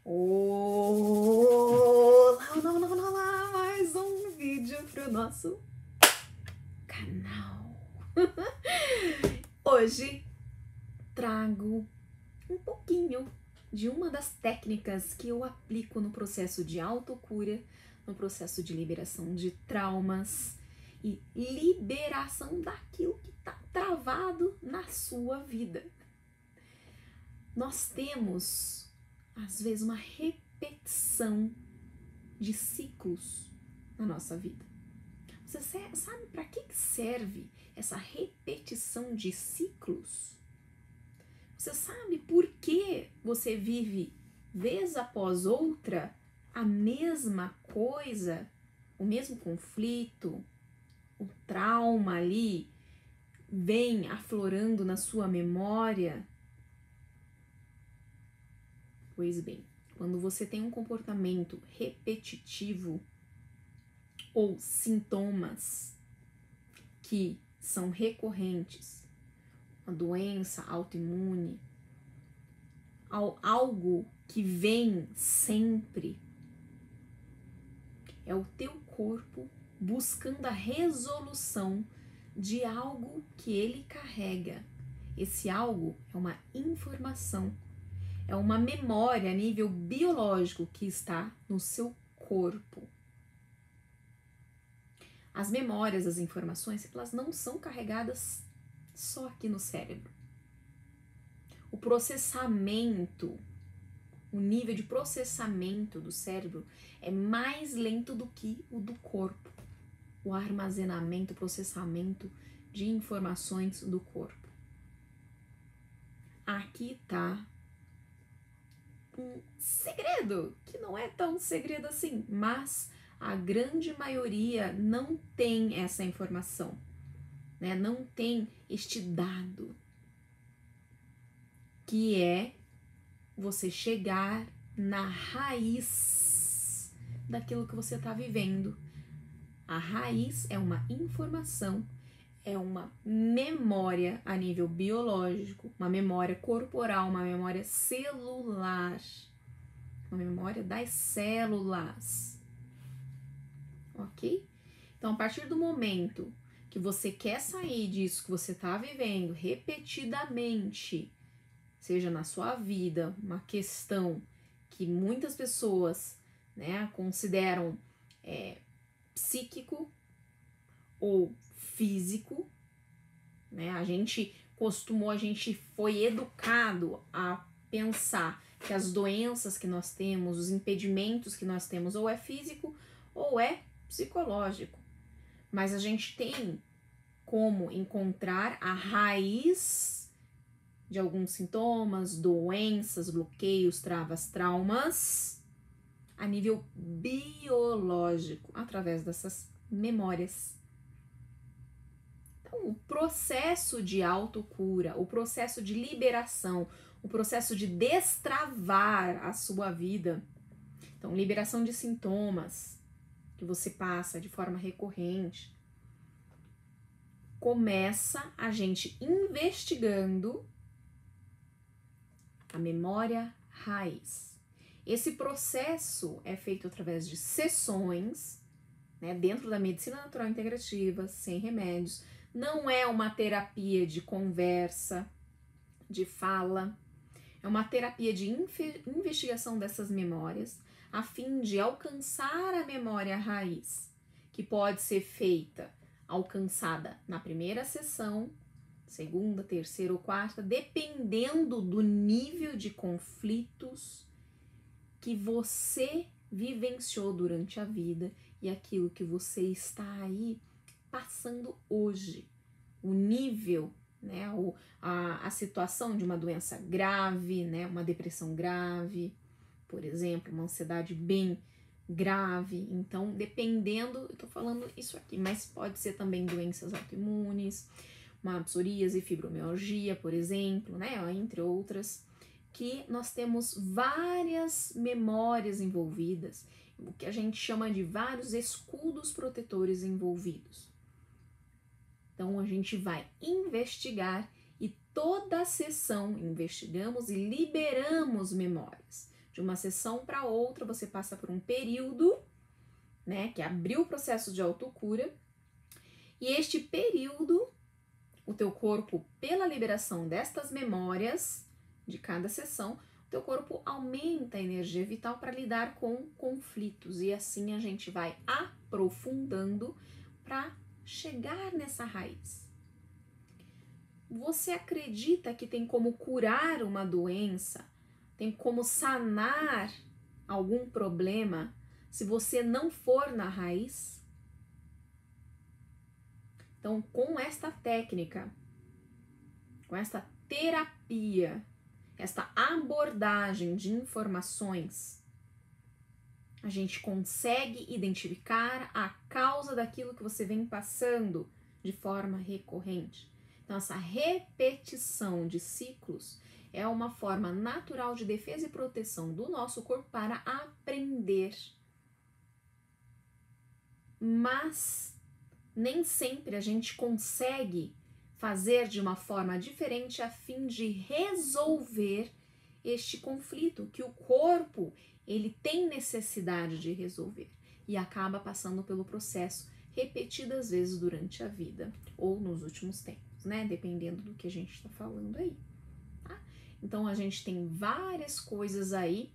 Olá, olá, olá, olá, olá, mais um vídeo pro nosso canal. Hoje trago um pouquinho de uma das técnicas que eu aplico no processo de autocura, no processo de liberação de traumas e liberação daquilo que tá travado na sua vida. Nós temos às vezes uma repetição de ciclos na nossa vida. Você sabe para que serve essa repetição de ciclos? Você sabe por que você vive vez após outra a mesma coisa, o mesmo conflito, o trauma ali vem aflorando na sua memória? Pois bem, quando você tem um comportamento repetitivo ou sintomas que são recorrentes, uma doença autoimune, algo que vem sempre, é o teu corpo buscando a resolução de algo que ele carrega. Esse algo é uma informação, é uma memória a nível biológico que está no seu corpo. As memórias, as informações, elas não são carregadas só aqui no cérebro. O processamento, o nível de processamento do cérebro é mais lento do que o do corpo. O armazenamento, o processamento de informações do corpo. Aqui tá um segredo, que não é tão segredo assim, mas a grande maioria não tem essa informação, né? Não tem este dado, que é você chegar na raiz daquilo que você está vivendo. A raiz é uma informação, é uma memória a nível biológico, uma memória corporal, uma memória celular, uma memória das células, ok? Então, a partir do momento que você quer sair disso que você está vivendo repetidamente, seja na sua vida, uma questão que muitas pessoas, né, consideram psíquico ou físico, né? A gente foi educado a pensar que as doenças que nós temos, os impedimentos que nós temos, ou é físico ou é psicológico. Mas a gente tem como encontrar a raiz de alguns sintomas, doenças, bloqueios, travas, traumas a nível biológico, através dessas memórias. Então, o processo de autocura, o processo de liberação, o processo de destravar a sua vida, então, liberação de sintomas que você passa de forma recorrente, começa a gente investigando a memória raiz. Esse processo é feito através de sessões, né, dentro da medicina natural integrativa, sem remédios. Não é uma terapia de conversa, de fala. É uma terapia de investigação dessas memórias, a fim de alcançar a memória raiz, que pode ser alcançada na primeira sessão, segunda, terceira ou quarta, dependendo do nível de conflitos que você vivenciou durante a vida e aquilo que você está aí passando hoje. O nível, né, a situação de uma doença grave, né, uma depressão grave, por exemplo, uma ansiedade bem grave. Então, dependendo, eu tô falando isso aqui, mas pode ser também doenças autoimunes, uma psoríase, fibromialgia, por exemplo, né, entre outras, que nós temos várias memórias envolvidas, o que a gente chama de vários escudos protetores envolvidos. Então, a gente vai investigar e toda a sessão investigamos e liberamos memórias. De uma sessão para outra, você passa por um período, né, que abriu o processo de autocura, e este período, o teu corpo, pela liberação destas memórias de cada sessão, o teu corpo aumenta a energia vital para lidar com conflitos, e assim a gente vai aprofundando para chegar nessa raiz. Você acredita que tem como curar uma doença, tem como sanar algum problema se você não for na raiz? Então, com esta técnica, com esta terapia, esta abordagem de informações, a gente consegue identificar a causa daquilo que você vem passando de forma recorrente. Então, essa repetição de ciclos é uma forma natural de defesa e proteção do nosso corpo para aprender. Mas nem sempre a gente consegue fazer de uma forma diferente a fim de resolver este conflito que o corpo ele tem necessidade de resolver e acaba passando pelo processo repetidas vezes durante a vida ou nos últimos tempos, né? Dependendo do que a gente está falando aí, tá? Então a gente tem várias coisas aí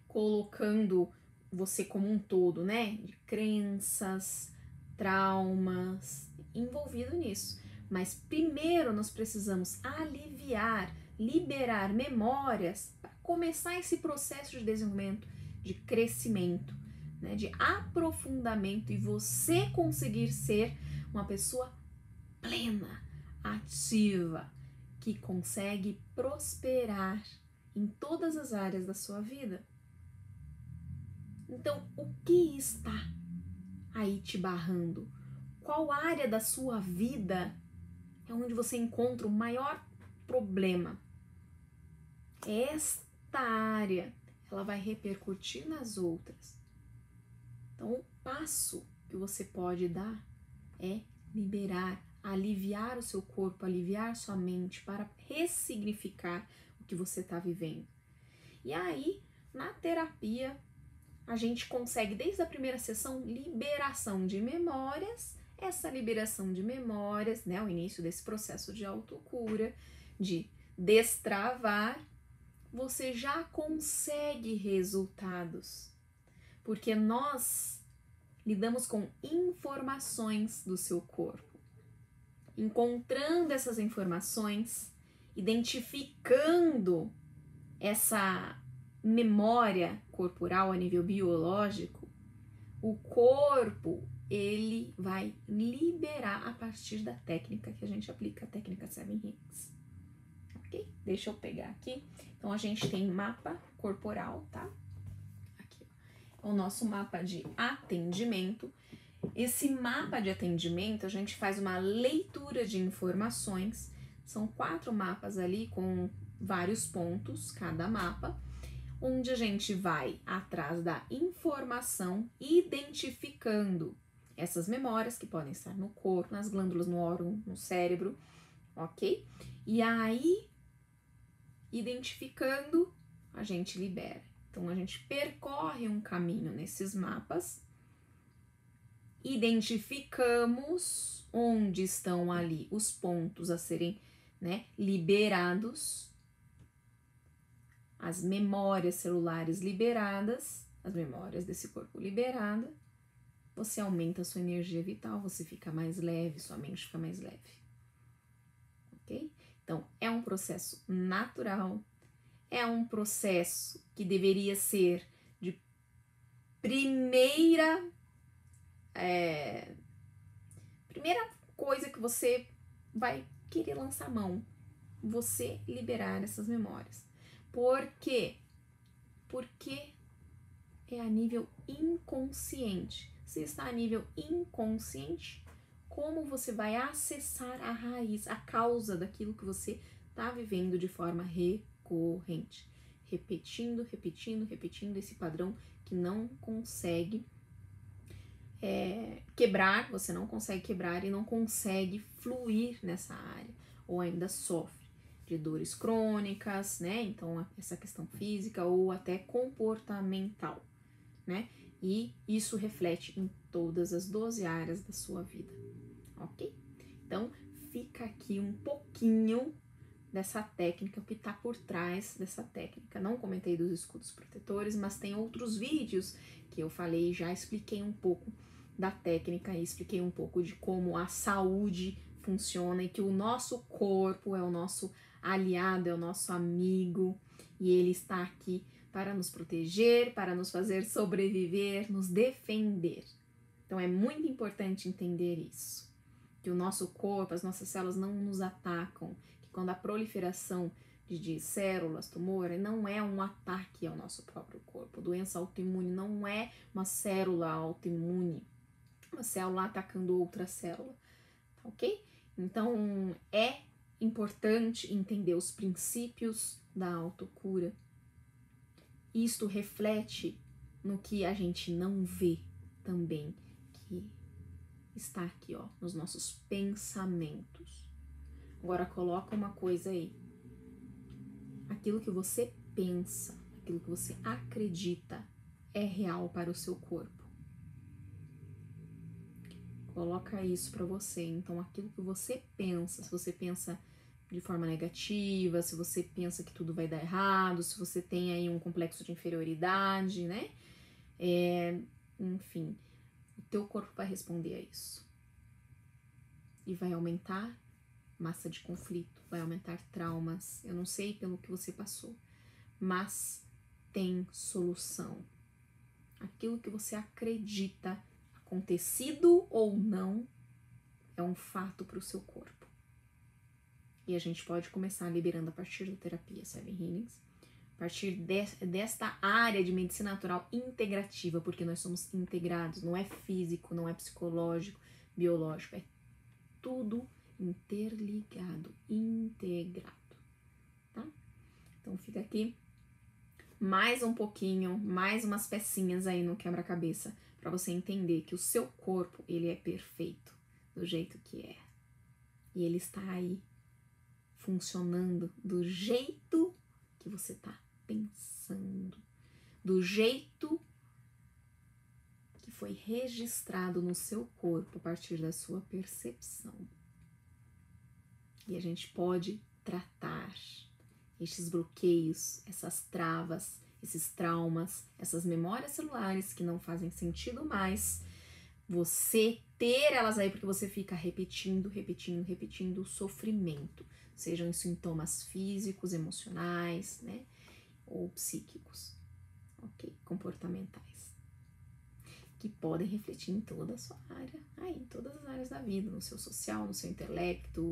colocando você como um todo, né? De crenças, traumas envolvido nisso. Mas primeiro nós precisamos aliviar, liberar memórias para começar esse processo de desenvolvimento, de crescimento, né? De aprofundamento e você conseguir ser uma pessoa plena, ativa, que consegue prosperar em todas as áreas da sua vida. Então, o que está aí te barrando? Qual área da sua vida é onde você encontra o maior problema? Esta área, ela vai repercutir nas outras. Então, o passo que você pode dar é liberar, aliviar o seu corpo, aliviar sua mente para ressignificar o que você está vivendo. E aí, na terapia, a gente consegue, desde a primeira sessão, liberação de memórias. Essa liberação de memórias, né, o início desse processo de autocura, de destravar, você já consegue resultados, porque nós lidamos com informações do seu corpo. Encontrando essas informações, identificando essa memória corporal a nível biológico, o corpo ele vai liberar a partir da técnica que a gente aplica, a técnica 7 Rings. Ok? Deixa eu pegar aqui. Então a gente tem mapa corporal, tá? Aqui, ó. O nosso mapa de atendimento. Esse mapa de atendimento, a gente faz uma leitura de informações. São 4 mapas ali com vários pontos, cada mapa, onde a gente vai atrás da informação, identificando essas memórias que podem estar no corpo, nas glândulas, no órgão, no cérebro, ok? E aí, identificando, a gente libera. Então, a gente percorre um caminho nesses mapas, identificamos onde estão ali os pontos a serem, né, liberados, as memórias celulares liberadas, as memórias desse corpo liberada, você aumenta a sua energia vital, você fica mais leve, sua mente fica mais leve, ok? Então, é um processo natural, é um processo que deveria ser de primeira coisa que você vai querer lançar mão, você liberar essas memórias. Por quê? Porque é a nível inconsciente. Se está a nível inconsciente, como você vai acessar a raiz, a causa daquilo que você está vivendo de forma recorrente? Repetindo esse padrão que não consegue quebrar, você não consegue quebrar e não consegue fluir nessa área, ou ainda sofre. de dores crônicas, né? Então, essa questão física ou até comportamental, né? E isso reflete em todas as 12 áreas da sua vida, ok? Então, fica aqui um pouquinho dessa técnica, o que está por trás dessa técnica. Não comentei dos escudos protetores, mas tem outros vídeos que eu falei, já expliquei um pouco da técnica e expliquei um pouco de como a saúde funciona e que o nosso corpo é o nosso aliado, é o nosso amigo e ele está aqui para nos proteger, para nos fazer sobreviver, nos defender. Então é muito importante entender isso, que o nosso corpo, as nossas células não nos atacam, que quando a proliferação de células, tumor, não é um ataque ao nosso próprio corpo. Doença autoimune não é uma célula autoimune, uma célula atacando outra célula, ok? Então é importante entender os princípios da autocura. Isto reflete no que a gente não vê também, que está aqui, ó, nos nossos pensamentos. Agora coloca uma coisa aí. Aquilo que você pensa, aquilo que você acredita é real para o seu corpo. Coloca isso para você. Então, aquilo que você pensa, se você pensa de forma negativa, se você pensa que tudo vai dar errado, se você tem aí um complexo de inferioridade, né? Enfim, o teu corpo vai responder a isso. E vai aumentar massa de conflito, vai aumentar traumas. Eu não sei pelo que você passou, mas tem solução. Aquilo que você acredita, acontecido ou não, é um fato para o seu corpo. E a gente pode começar liberando a partir da terapia Seven Healings, a partir desta área de medicina natural integrativa, porque nós somos integrados, não é físico, não é psicológico, biológico, é tudo interligado, integrado, tá? Então fica aqui mais um pouquinho, mais umas pecinhas aí no quebra-cabeça para você entender que o seu corpo, ele é perfeito do jeito que é. E ele está aí funcionando do jeito que você está pensando, do jeito que foi registrado no seu corpo a partir da sua percepção. E a gente pode tratar estes bloqueios, essas travas, esses traumas, essas memórias celulares que não fazem sentido mais, você ter elas aí porque você fica repetindo o sofrimento, sejam em sintomas físicos, emocionais, né, ou psíquicos, ok? Comportamentais, que podem refletir em toda a sua área, aí, em todas as áreas da vida, no seu social, no seu intelecto,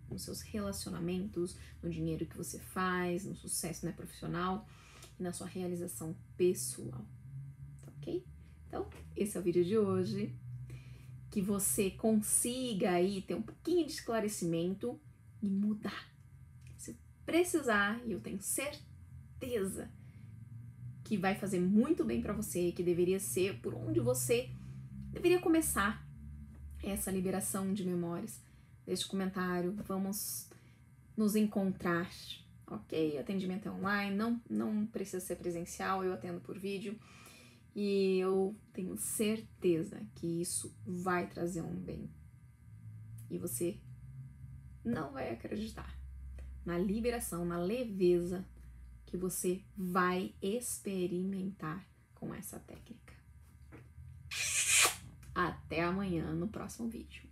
nos seus relacionamentos, no dinheiro que você faz, no sucesso, né, profissional e na sua realização pessoal, ok? Então, esse é o vídeo de hoje, que você consiga aí ter um pouquinho de esclarecimento e mudar. Se precisar, e eu tenho certeza que vai fazer muito bem para você, que deveria ser por onde você deveria começar essa liberação de memórias. Deixe um comentário, vamos nos encontrar, ok? Atendimento é online, não precisa ser presencial, eu atendo por vídeo e eu tenho certeza que isso vai trazer um bem. E você não vai acreditar na liberação, na leveza que você vai experimentar com essa técnica. Até amanhã no próximo vídeo.